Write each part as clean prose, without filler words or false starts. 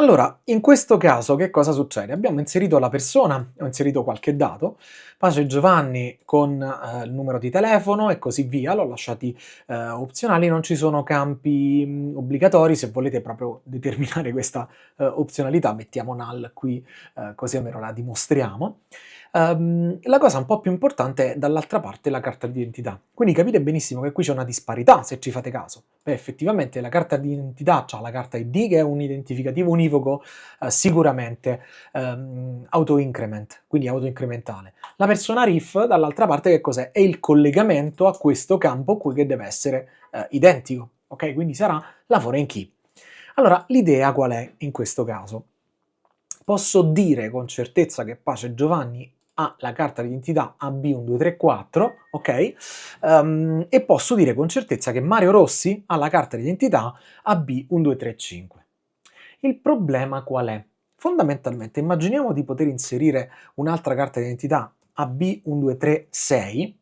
Allora, in questo caso che cosa succede? Abbiamo inserito la persona, ho inserito qualche dato, Pace Giovanni con il numero di telefono e così via, l'ho lasciati opzionali, non ci sono campi obbligatori, se volete proprio determinare questa opzionalità mettiamo null qui, così almeno la dimostriamo. La cosa un po' più importante è dall'altra parte la carta d'identità. Quindi capite benissimo che qui c'è una disparità, se ci fate caso. Beh, effettivamente la carta d'identità c'ha la carta ID che è un identificativo univoco sicuramente auto-increment, quindi auto-incrementale. La persona RIF dall'altra parte che cos'è? È il collegamento a questo campo qui che deve essere identico, ok? Quindi sarà la foreign key. Allora, l'idea qual è in questo caso? Posso dire con certezza che Pace Giovanni ha la carta d'identità AB1234, ok? E posso dire con certezza che Mario Rossi ha la carta d'identità AB1235. Il problema qual è? Fondamentalmente immaginiamo di poter inserire un'altra carta d'identità AB1236,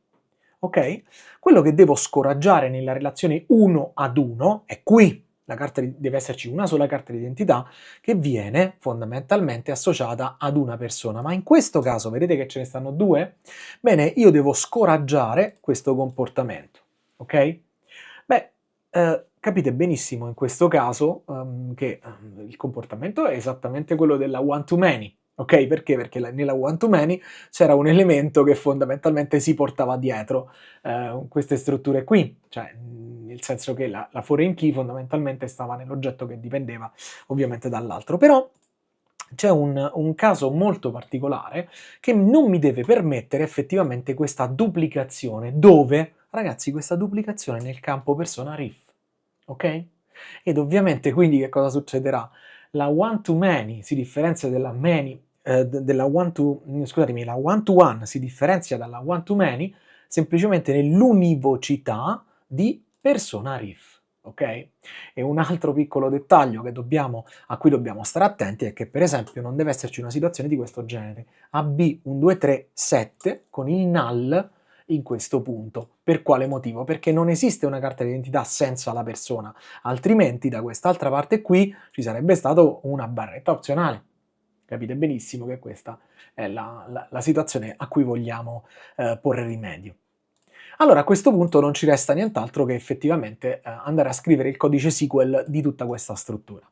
ok? Quello che devo scoraggiare nella relazione 1 ad 1 è qui. Deve esserci una sola carta d'identità che viene fondamentalmente associata ad una persona. Ma in questo caso, vedete che ce ne stanno due? Bene, io devo scoraggiare questo comportamento, ok? Beh, capite benissimo in questo caso che il comportamento è esattamente quello della one-to-many, ok? Perché? Perché nella one-to-many c'era un elemento che fondamentalmente si portava dietro queste strutture qui, cioè nel senso che la foreign key fondamentalmente stava nell'oggetto che dipendeva ovviamente dall'altro. Però c'è un caso molto particolare che non mi deve permettere effettivamente questa duplicazione, dove, ragazzi, questa duplicazione nel campo persona RIF, ok? Ed ovviamente quindi che cosa succederà? La one to many si differenzia della many, della one to, scusatemi, la one to one si differenzia dalla one to many semplicemente nell'univocità di persona RIF, ok? E un altro piccolo dettaglio a cui dobbiamo stare attenti è che per esempio non deve esserci una situazione di questo genere, AB1237 con il null in questo punto. Per quale motivo? Perché non esiste una carta d'identità senza la persona, altrimenti da quest'altra parte qui ci sarebbe stata una barretta opzionale. Capite benissimo che questa è la situazione a cui vogliamo porre rimedio. Allora a questo punto non ci resta nient'altro che effettivamente andare a scrivere il codice SQL di tutta questa struttura.